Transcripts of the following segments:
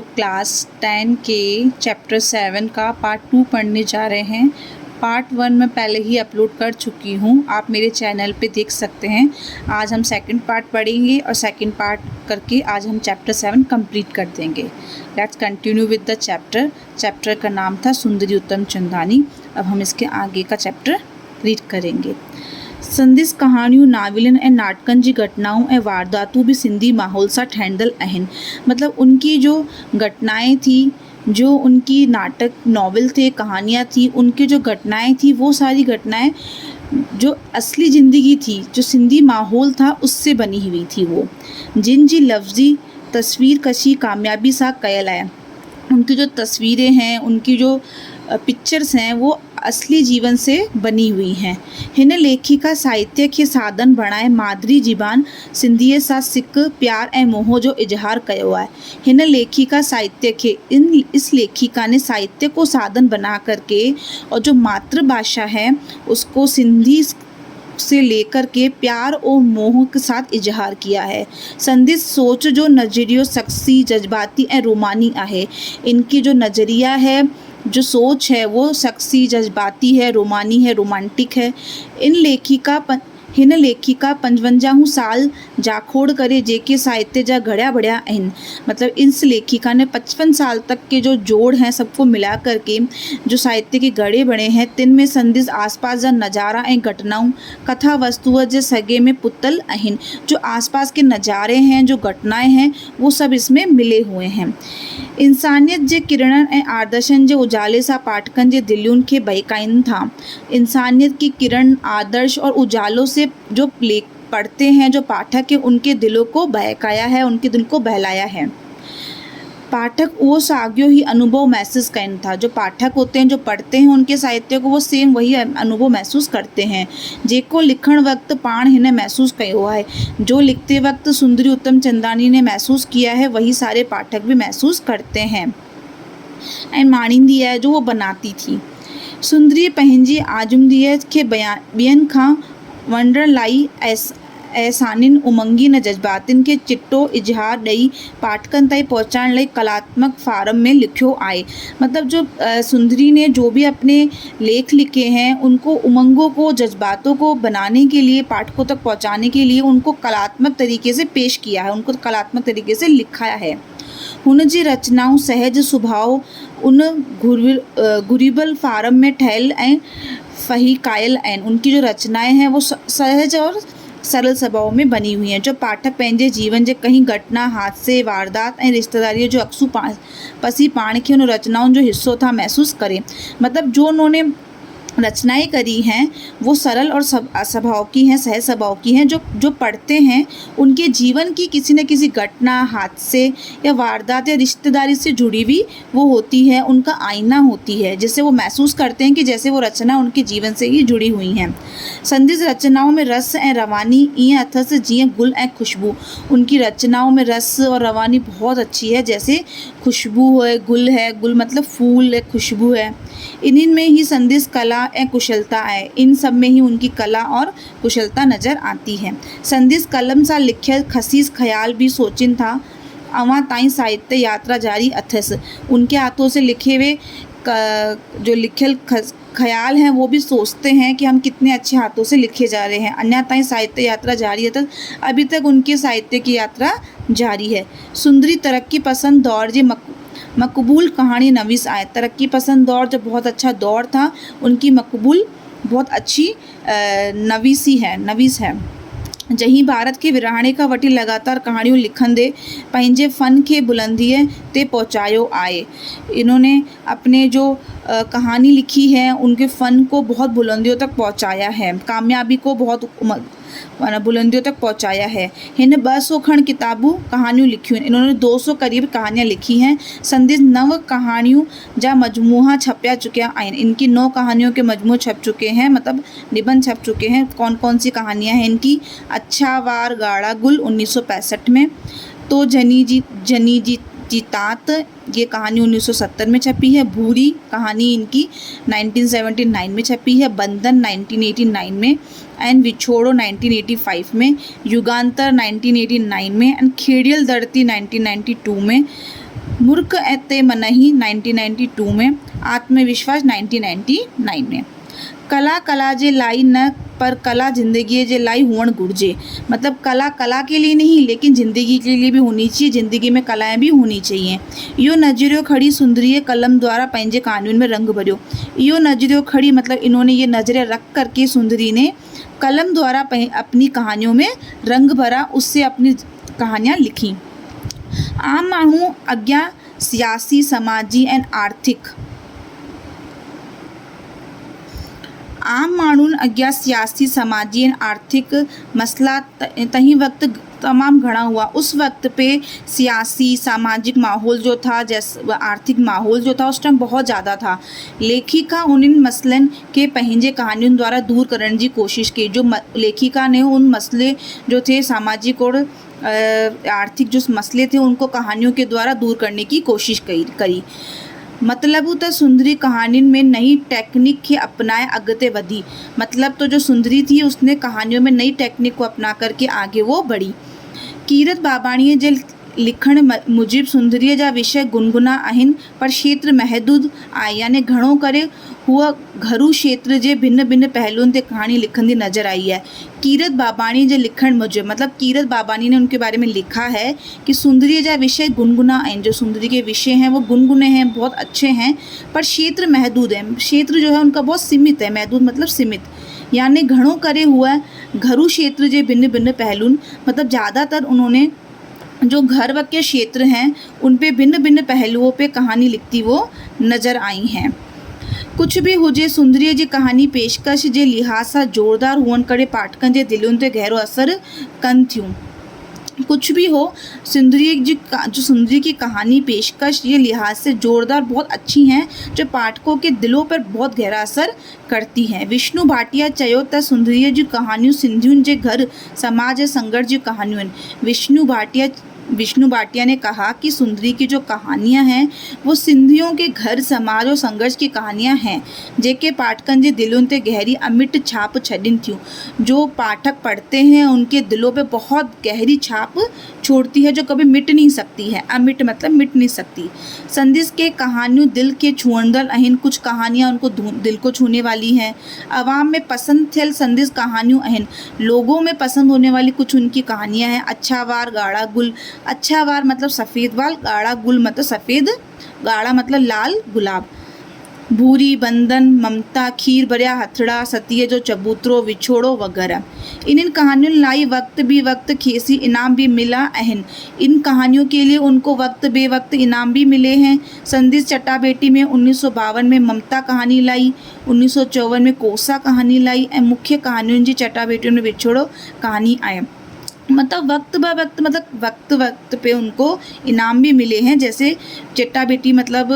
Class 10 के chapter 7 का part 2 पढ़ने जा रहे हैं। पार्ट 1 मैं पहले ही अपलोड कर चुकी हूँ, आप मेरे चैनल पे देख सकते हैं। आज हम सेकंड पार्ट पढ़ेंगे और सेकंड पार्ट करके आज हम चैप्टर 7 कंप्लीट कर देंगे। Let's continue with the chapter का नाम था सुंदरी उत्तम चंदानी। अब हम इसके आगे का चैप्टर रीड करेंगे। संदिस कहानियों नाविलन ऐं नाटकन जी घटनाओं ऐं वारदातूं भी सिंधी माहौल सां ठहिंदल आहिनि। मतलब उनकी जो घटनाएं थी, जो उनकी नाटक नॉवेल थे, कहानियाँ थी, उनकी जो घटनाएं थी, वो सारी घटनाएं जो असली ज़िंदगी थी, जो सिंधी माहौल था, उससे बनी हुई थी। वो जिन जी लफ्ज़ी तस्वीर कशी कामयाबी सां कयल आहे। उनकी जो तस्वीरें हैं, उनकी जो पिक्चर्स हैं, वो असली जीवन से बनी हुई हैं। हिन लेखिका साहित्य खे साधन बणाए मादरी ज़बान सिंधीअ सां सिक प्यार ऐं मोह जो इजहार कयो आहे। हिन लेखिका साहित्य के इस लेखिका ने साहित्य को साधन बना करके और जो मातृभाषा है उसको सिंधी से लेकर के प्यार और मोह के साथ इजहार किया है। संदिस सोच जो नज़रियो शख्सी जज्बाती ऐं रोमानी आहे। इनकी जो नज़रिया है, जो सोच है, वो शख्सी जज्बाती है, रोमानी है, रोमांटिक है। हिन लेखिका 55 साल जाखोड़ करे जेके साहित्य जा घड़िया बढ़िया आहिनि। मतलब इस लेखिका ने 55 साल तक के जो जोड़ हैं सबको मिला करके जो साहित्य के घड़े बने हैं, तिन में संदिस आसपास जा नज़ारा ऐं घटनाऊं कथा वस्तुअ जे सॻे में पुतल आहिनि। जो आसपास के नज़ारे हैं, जो घटनाएं हैं, वो सब इसमें मिले हुए हैं। इंसानियत जे किरणनि ऐं आदर्शनि जे उजाले सां पाठकनि जे दिलियुनि खे बहकाइनि था। इंसानियत की किरण, आदर्श और उजालों से जो लेख पढ़ते हैं, जो पाठक है, उनके दिलों को बहकाया है, उनके दिल को बहलाया है। पाठक वो साॻियो ही अनुभव महसूस कनि था। जो पाठक होते हैं, जो पढ़ते हैं उनके साहित्य को, वो सेम वही अनुभव महसूस करते हैं जेको लिखण वक़्तु पाण हिन महसूस कयो आहे। जो लिखते वक्त सुंदरी उत्तम चंदानी ने महसूस किया है, वही सारे पाठक भी महसूस करते हैं ऐं माणींदी आहे, जो वो बनाती थी। सुंदरी पंहिंजी आज़मूदीअ खे ॿियनि खां वंडण लाइ अहसानिन उमंगीन जज्बातिन के चिट्टो इजहार ॾेई पाठकनि ताईं पहुंचाइण लाइ कलात्मक फारम में लिखियो आहे। मतलब जो सुंदरी ने जो भी अपने लेख लिखे हैं, उनको उमंगों को, जज्बातों को बनाने के लिए, पाठकों तक पहुंचाने के लिए उनको कलात्मक तरीके से पेश किया है, उनको कलात्मक तरीके से लिखाया है। हुन जी रचनाऊं सहज स्वभाव उन घुरिबल फारम में ठहियल ऐं फहीकायल आहिनि। उनकी जो रचनाएं हैं वो सहज और सरल स्वभाव में बनी हुई हैं। जो पाठक पंहिंजे जीवन जे कई घटना, हादसे, वारदात ऐं रिश्तेदारीअ जो अक्सू पसी पाण खे उन रचनाउनि जो हिस्सो था महसूस करें। मतलब जो उन्होंने रचनाएं करी हैं वो सरल और स्वभाव की हैं, सहज स्वभाव की हैं। जो पढ़ते हैं उनके जीवन की किसी न किसी घटना, हादसे या वारदात या रिश्तेदारी से जुड़ी हुई वो होती है, उनका आईना होती है, जिससे वो महसूस करते हैं कि जैसे वो रचना उनके जीवन से ही जुड़ी हुई हैं। संदिस रचनाओं में रस ऐं रवानी ईअं अथसि जीअं गुल ऐं खुशबू। उनकी रचनाओं में रस और रवानी बहुत अच्छी है, जैसे खुशबू है, गुल है, गुल मतलब फूल है, खुशबू है। इन्हीं में ही संदिस कला ऐं कुशलता है। इन सब में ही उनकी कला और कुशलता नज़र आती है। संदिस कलम सां लिखियल खसीस ख्याल भी सोचिन था अवां ताईं साहित्य यात्रा जारी अथसि। उनके हाथों से लिखे हुए जो लिखियल ख्याल हैं वो भी सोचते हैं कि हम कितने अच्छे हाथों से लिखे जा रहे हैं। अन्य ताईं साहित्य यात्रा जारी है, तो अभी तक उनके साहित्य की यात्रा जारी है। सुंदरी तरक्की पसंद दौर जी मकबूल कहानी नवीस आए। तरक्की पसंद दौर जो बहुत अच्छा दौर था, उनकी मकबूल बहुत अच्छी नवीस है। जहीं भारत के विरहाणे खां वठी लगातार कहाणियूं लिखंदे पंहिंजे फ़न खे बुलंदीअ ते पहुंचायो आहे। इन्होंने अपने जो कहानी लिखी है, उनके फ़न को बहुत बुलंदियों तक पहुंचाया है, कामयाबी को बहुत बुलंदियों तक पहुंचाया है। हिन 200 खण किताबूं कहानियूं लिखियूं हैं। इन्होंने 200 करीब कहानियाँ लिखी हैं। संदिस 9 कहानियों जा मजमूहा छपिया चुकिया आहिनि। इनकी 9 कहानियों के मजमूए छप चुके हैं, मतलब निबंध छप चुके हैं। कौन कौन सी कहानियाँ हैं इनकी? अच्छा वार गाढ़ा गुल 1965 में, तो जनी जी तात, ये कहानी 1970 में छपी है। भूरी कहानी इनकी 1979 में छपी है। बंधन 1989 में एंड विछोड़ो 1985 में। युगांतर 1989 में एंड खेड़ियल धरती 1992 में। मूर्ख ते मनही 1992 में, आत्मविश्वास 1999 में। कला कला जे लाई न पर कला ज़िंदगी जे लाई हुअण घुरिजे। मतलब कला कला के लिए नहीं, लेकिन ज़िंदगी के लिए भी होनी चाहिए, ज़िंदगी में कलाएं भी होनी चाहिए। इहो नज़रियो खड़ी सुंदरीअ कलम द्वारा पंहिंजे कहानियुनि में रंग भरियो। इहो नज़रियो खड़ी मतलब इन्होंने ये नज़रिया रख करके सुंदरी ने कलम द्वारा अपनी कहानियों में रंग भरा, उससे अपनी कहानियाँ लिखी। आम माण्हू अॻियां सियासी, समाजी ऐं आर्थिक आम माण्हुनि अॻियां सियासी, समाजी ऐं आर्थिक मसला तहीं वक्त तमाम घना हुआ। उस वक्त पे सियासी सामाजिक माहौल जो था, जैसे आर्थिक माहौल जो था, उस टाइम बहुत ज़्यादा था। लेखिका उन्हनि मसइलनि के पंहिंजे कहानियुनि द्वारा दूर करण जी कोशिश की। जो लेखिका ने उन मसले जो थे सामाजिक और आर्थिक जो मसले थे उनको कहानियों के द्वारा दूर करने की कोशिश करी। मतलब त सुंदरी कहानियुनि में नई टेक्निक खे अपनाए अॻिते वधी। मतलब तो जो सुंदरी थी उसने कहानियों में नई टेक्निक को अपना करके आगे वो बढ़ी। कीरत बाबाणीअ जे लिखण मुजिब सुंदरीअ जा विषय गुनगुना आहिनि, पर क्षेत्र महदूद आहे, यानी घणो करे हूअ घरू क्षेत्र जे भिन्न भिन्न पहलुओं ते कहानी लिखंदी नज़र आई है। कीरत बाबाणी जे लिखण मुजिब मतलब कीरत बाबाणी ने उनके बारे में लिखा है कि सुंदरीअ जा विषय गुनगुना आहिनि। जो सुंदरी के विषय हैं वो गुनगुने हैं, बहुत अच्छे हैं, पर क्षेत्र महदूद है। क्षेत्र जो है उनका बहुत सीमित है। महदूद मतलब सीमित, यानी घणो करे हुआ घरू क्षेत्र जे भिन्न भिन्न पहलुनि मतलब ज़्यादातर उन्होंने जो घर व के क्षेत्र हैं उन पे भिन्न भिन्न पहलुओं पे कहानी लिखती वो नज़र आई हैं। कुछ भी हुजे, सुंदरीअ जी कहानी पेशकश जे लिहाज़ सां ज़ोरदार हुअण करे पाठकनि जे दिलुनि ते गहरो असर कनि थियूं। कुछ भी हो, सुंदरी की कहानी पेशकश ये लिहाज से ज़ोरदार बहुत अच्छी हैं, जो पाठकों के दिलों पर बहुत गहरा असर करती हैं। विष्णु भाटिया चयो त सुंदरीअ जी कहानियूं सिंधियुनि जे घर, समाज ऐं संघर्ष जी कहानियूं आहिनि। विष्णु भाटिया ने कहा कि सुंदरी की जो कहानियाँ हैं वो सिंधियों के घर, समाज और संघर्ष की कहानियाँ हैं, जेके पाठकनि जे दिलुनि ते गहरी अमिट छाप छॾनि थियूं। जो पाठक पढ़ते हैं उनके दिलों पे बहुत गहरी छाप छोड़ती है, जो कभी मिट नहीं सकती है। अमिट मतलब मिट नहीं सकती। संदेश के कहानियों दिल के छुअंदड़ आहिनि। कुछ कहानियाँ उनको दिल को छूने वाली हैं। अवाम में पसंद थियल संदेश कहानियों आहिनि। लोगों में पसंद होने वाली कुछ उनकी कहानियाँ हैं। अच्छा वार, गाढ़ा गुल। अच्छा वार मतलब सफ़ेद वाल, गाढ़ा गुल मतलब सफ़ेद, गाढ़ा मतलब लाल गुलाब। भूरी, बंधन, ममता, खीर भरिया हथड़ा, सतीअ जो चबूतरो, विछोड़ो वग़ैरह। इन्हनि कहानियुनि लाइ वक्त बे वक्त खेसी इनाम भी मिला आहिनि। इन कहानियों के लिए उनको वक्त बे वक्त इनाम भी मिले हैं। संदेश चटाभेटी में 1952 में ममता कहानी लाई, 1954 में कोसा कहानी लाई ऐं मुख्य कहानियुनि जी चटाभेटियुनि में विछोड़ो कहानी आहे। मतलब वक्त ब वक्त मतलब वक्त पे उनको इनाम भी मिले हैं। जैसे चट्टाभेटी मतलब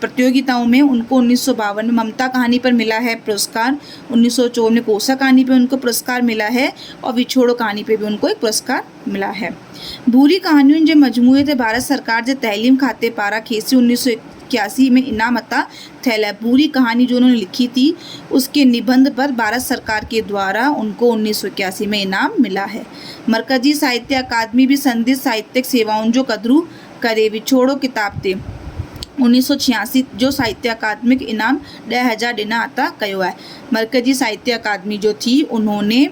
प्रतियोगिताओं में उनको 1952 में ममता कहानी पर मिला है पुरस्कार, 1954 में कोसा कहानी पे उनको पुरस्कार मिला है और विछोड़ो कहानी पे भी उनको एक पुरस्कार मिला है। भूरी कहानियुनि जे मजमूए ते भारत सरकार जे तइलीम खाते पारां खेसी 1981 में इनाम अता थियल है। पूरी कहानी जो उन्होंने लिखी थी उसके निबंध पर भारत सरकार के द्वारा उनको 1981 में इनाम मिला है। मरकजी साहित्य अकादमी भी संदेश साहित्यिक सेवाउनि जो क़दुरु करे। विछोड़ो किताब ते 1986 जो साहित्य अकादमिक इनाम 10,000 ॾिना अता कयो आहे। मरकजी साहित्य अकादमी जो थी उन्होंने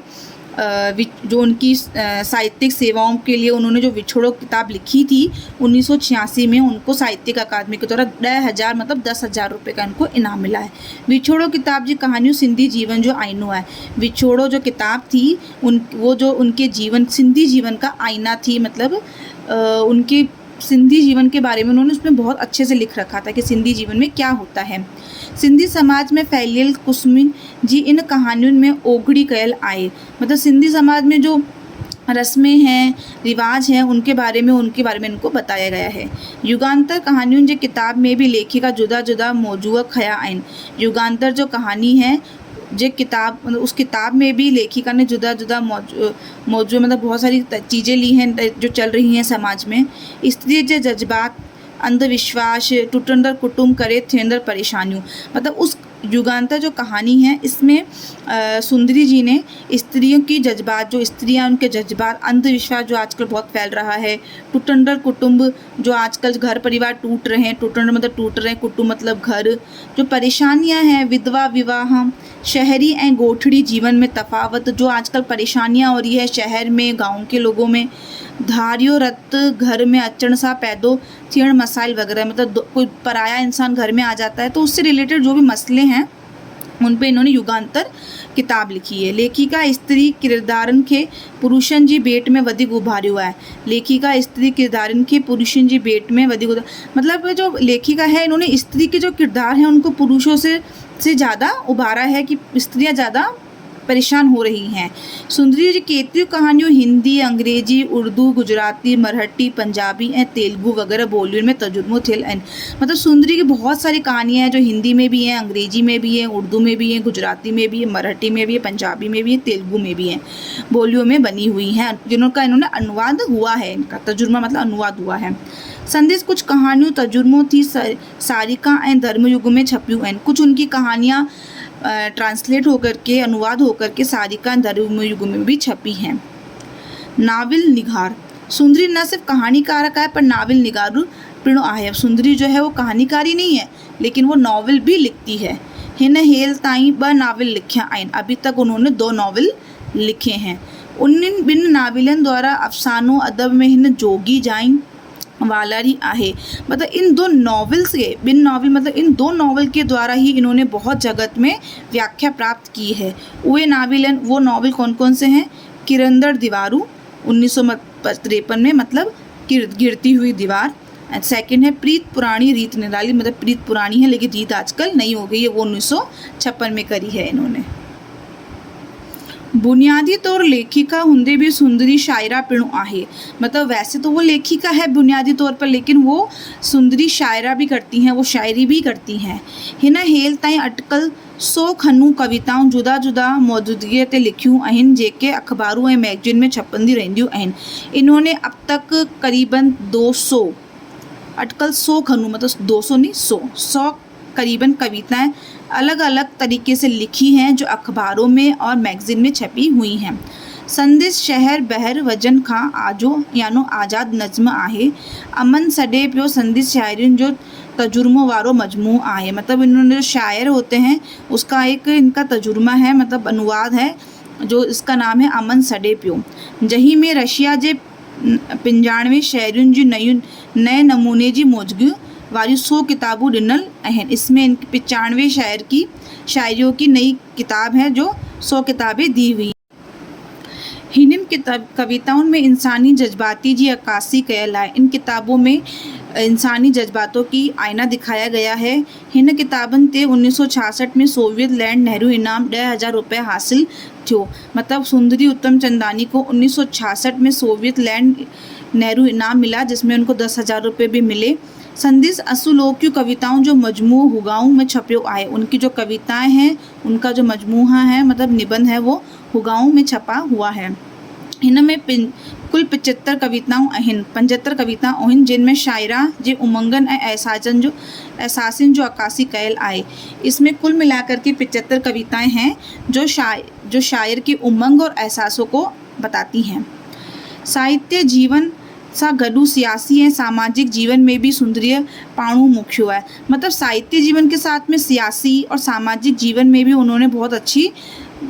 जो उनकी साहित्यिक सेवाओं के लिए उन्होंने जो विछोड़ो किताब लिखी थी 1986 में, उनको साहित्यिक अकादमी के द्वारा 10,000 मतलब 10,000 रुपये का उनको इनाम मिला है। विछोड़ो किताब जी कहानियों सिंधी जीवन जो आईनो है। विछोड़ो जो किताब थी वो जो उनके जीवन, सिंधी जीवन का आईना थी। मतलब उनके सिंधी जीवन के बारे में उन्होंने उसमें बहुत अच्छे से लिख रखा था कि सिंधी जीवन में क्या होता है। सिंधी समाज में फैलियल कुस्मिन जी इन कहानियुनि में ओघड़ी कयल आहे। मतलब सिंधी समाज में जो रस्में हैं, रिवाज हैं, उनके बारे में इनको बताया गया है। युगांतर कहानियुनि जे किताब में भी लेखिका जुदा जुदा मौजूअ खया आहिनि। युगांतर जो कहानी है जो किताब, मतलब उस किताब में भी लेखिका ने जुदा जुदा मौजू मतलब बहुत सारी चीज़ें ली हैं जो चल रही हैं समाज में। स्त्री जे जज्बात, अंधविश्वास, टुटंदड़ कुटुंब करे थियंदड़ परेशानियूं। मतलब उस युगांतर जो कहानी है इसमें सुंदरी जी ने स्त्रियों की जज्बात, जो स्त्रियां उनके जज्बात, अंधविश्वास जो आजकल बहुत फैल रहा है, टुटंडर कुटुंब जो आजकल घर परिवार टूट रहे हैं, टुटंडर मतलब टूट रहे हैं, कुटुंब मतलब घर, जो परेशानियां हैं, विधवा विवाह, शहरी एवं गोठड़ी जीवन में तफावत, जो आजकल परेशानियां हो रही है शहर में गाँव के लोगों में, धारियो रत घर में अचण सा पैदो थियण मसाइल वगैरह, मतलब कोई पराया इंसान घर में आ जाता है तो उससे रिलेटेड जो भी मसले हैं उन पे इन्होंने युगांतर किताब लिखी है। लेखिका स्त्री किरदारन खे पुरुषन जी बेट में वधिक उभारी हुआ है। लेखिका स्त्री किरदारन खे पुरुषन जी बेट में वधिक, मतलब जो लेखिका है इन्होंने स्त्री के जो किरदार हैं उनको पुरुषों से ज़्यादा उभारा है कि स्त्रियाँ ज़्यादा परेशान हो रही हैं। सुंदरी जी केतिरियूं कहानियों हिंदी, अंग्रेजी, उर्दू, गुजराती, मराठी, पंजाबी ऐं तेलुगु वगैरह ॿोलियुनि में तर्जुमो थियल आहिनि। मतलब सुंदरी की बहुत सारी कहानियाँ हैं जो हिंदी में भी हैं, अंग्रेजी में भी हैं, उर्दू में भी हैं, गुजराती में भी है, मराठी में भी है, पंजाबी में भी है, तेलुगु में भी हैं, बोलियों में बनी हुई हैं, जिनका इन्होंने अनुवाद हुआ है, इनका तर्जुमा मतलब अनुवाद हुआ है। संदेश कुछ कहानियों तर्जुमो थी सारिका ऐं धर्मयुग में छपियूं आहिनि। कुछ उनकी कहानियाँ ट्रांसलेट होकर के, अनुवाद होकर के सारिका धर्मयुग में भी छपी हैं। नाविल निगार, सुंदरी न सिर्फ कहानीकारक है पर नाविल निगार पिणु आहे। अब सुंदरी जो है वो कहानीकारी नहीं है लेकिन वो नॉवल भी लिखती है। हिन हेल ताईं 2 नाविल लिखिया आहिनि, अभी तक उन्होंने 2 नाविल लिखे हैं। उन्हनि ॿिनि नाविलनि द्वारा अफ़सानो अदब में हिन जोगी जाइन वालारी आहे। मतलब इन 2 नॉवेल्स के, बिन नॉवल मतलब इन 2 नॉवल के द्वारा ही इन्होंने बहुत जगत में व्याख्या प्राप्त की है। वो नॉवल कौन कौन से हैं? किरंदड़ दीवारू 1953 में, मतलब गिरती हुई दीवार। सेकंड है प्रीत पुरानी रीत निराली, मतलब प्रीत पुरानी है लेकिन रीत आजकल नहीं हो गई है, वो 1956 में करी है इन्होंने। बुनियादी तौर लेखिका हुंदे भी सुंदरी शायरा पिणु आहे। मतलब वैसे तो वो लेखिका है बुनियादी तौर पर, लेकिन वो सुंदरी शायरा भी करती हैं, वो शायरी भी करती हैं। हिन हेल ताईं अटकल 100 खनू कविताऊं जुदा जुदा मौजूदगीअ ते लिखियूं आहिनि जेके अखबारूं ऐं मैगज़ीन में छपंदी रहंदियूं आहिनि। इन्होंने अब तक करीबन 200 अटकल 100 खनू मतलब 200 नहीं 100 करीबन कविताएं अलग अलग तरीके से लिखी हैं जो अखबारों में और मैगज़ीन में छपी हुई हैं। संदेश शहर बहर वजन खां आजो यानो आज़ाद नज़्म आहे। अमन सॾे पियो संदेश शायरियुनि जो तजुर्मो वारो मजमू आहे। मतलब इन्होंने जो शायर होते हैं उसका एक इनका तजुर्मा है, मतलब अनुवाद है, जो इसका नाम है अमन सॾे पियो। जही में रशिया जे 95 शायरियुनि जी नए नमूने जी मौजूदगी वारी 100 किताबूं ॾिनल आहिनि। इसमें 95 शायरियों की नई किताब है जो 100 किताबें दी हुई। हिननि कविताउनि में इंसानी जज्बाती जी अक्कासी कयल आहे। इन किताबों में इंसानी जज्बातों की आईना दिखाया गया है। हिन किताबनि ते 1966 में सोवियत लैंड नेहरू इनाम 10,000 रुपये हासिल थियो। मतलब सुंदरी उत्तम चंदानी को 1966 में सोवियत लैंड नेहरू इनाम मिला, जिसमें उनको 10,000 रुपये भी मिले। संदेश असुलोकियूं कविताऊं जो मजमू हुगाऊं में छपियो आहे। उनकी जो कविताएं हैं उनका जो मजमूहा है मतलब निबंध है वो हुगाऊं में छपा हुआ है। हिन में कुल 75 कविताऊं आहिनि, 75 कविताऊं आहिनि जिनमें शायरा जे उमंगन ऐं एहसासनि जो अक्कासी कयल आहे। इसमें कुल मिलाकर के 75 कविताएं हैं जो शायर के उमंग और एहसासों को बताती हैं। साहित्य जीवन सां गॾु सियासी ऐं सामाजिक जीवन में भी सुंदरीअ पाणु मुख्यो आहे। मतलब साहित्य जीवन के साथ में सियासी और सामाजिक जीवन में भी उन्होंने बहुत अच्छी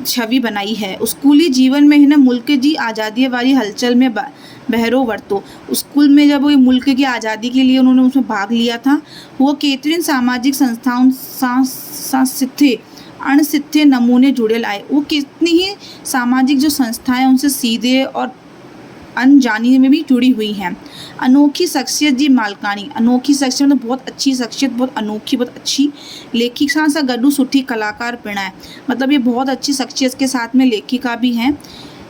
छवि बनाई है। स्कूली जीवन में हिन मुल्क जी आज़ादी वारी हलचल में बहिरो वरितो। स्कूल में जब वो मुल्क की आज़ादी के लिए उन्होंने उसमें भाग लिया था, वो केतिरियुनि सामाजिक संस्थाउनि सां सिथे अणसिथे नमूने जुड़ियल आहे। वो कितनी ही सामाजिक जो संस्थाएं उनसे सीधे और अनजानी में भी जुड़ी हुई हैं। अनोखी शख्सियत जी मालकानी, अनोखी शख्सियत मतलब बहुत अच्छी शख्सियत, बहुत अनोखी, बहुत अच्छी लेखिका सां गॾु सुठी कलाकार पिण आहे। मतलब ये बहुत अच्छी शख्सियत के साथ में लेखिका भी हैं।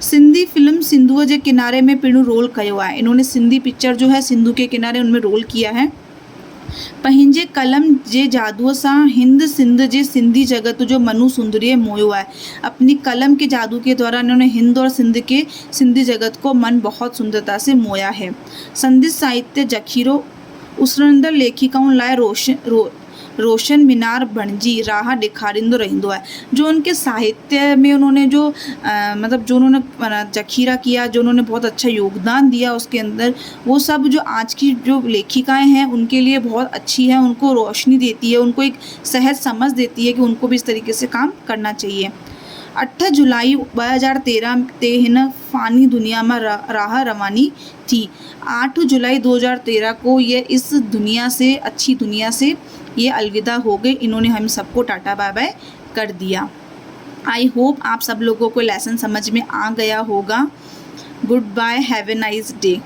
सिंधी फिल्म सिंधुअ जे किनारे में पिणु रोल कयो आहे। इन्होंने सिंधी पिक्चर जो है सिंधु के किनारे उनमें रोल किया है। पंहिंजे कलम जे जादूअ सां हिंद सिंध जे सिंधी जगत जो मनु सुंदरीअ मोयो है। अपनी कलम के जादू के द्वारा इन्होंने हिंद और सिंध के सिंधी जगत को मन बहुत सुंदरता से मोया है। संदेश साहित्य जखीरो उसरंदड़ लेखिकाउनि लाइ रोशन मीनार बणजी राह ॾेखारींदो रहंदो आहे। जो उनके साहित्य में उन्होंने जो मतलब जो उन्होंने ज़ख़ीरा किया, जो उन्होंने बहुत अच्छा योगदान दिया उसके अंदर, वो सब जो आज की जो लेखिकाएँ हैं उनके लिए बहुत अच्छी है, उनको रोशनी देती है, उनको एक सहज समझ देती है कि उनको भी इस तरीके से काम करना चाहिए। 8 जुलाई 2013 ते हिन फ़ानी दुनिया में राह रवानी थी। 8 जुलाई 2013 को ये इस दुनिया से, अच्छी दुनिया से ये अलविदा हो गए। इन्होंने हम सबको टाटा बाय बाय कर दिया। आई होप आप सब लोगों को लेसन समझ में आ गया होगा। Good bye, have a nice day.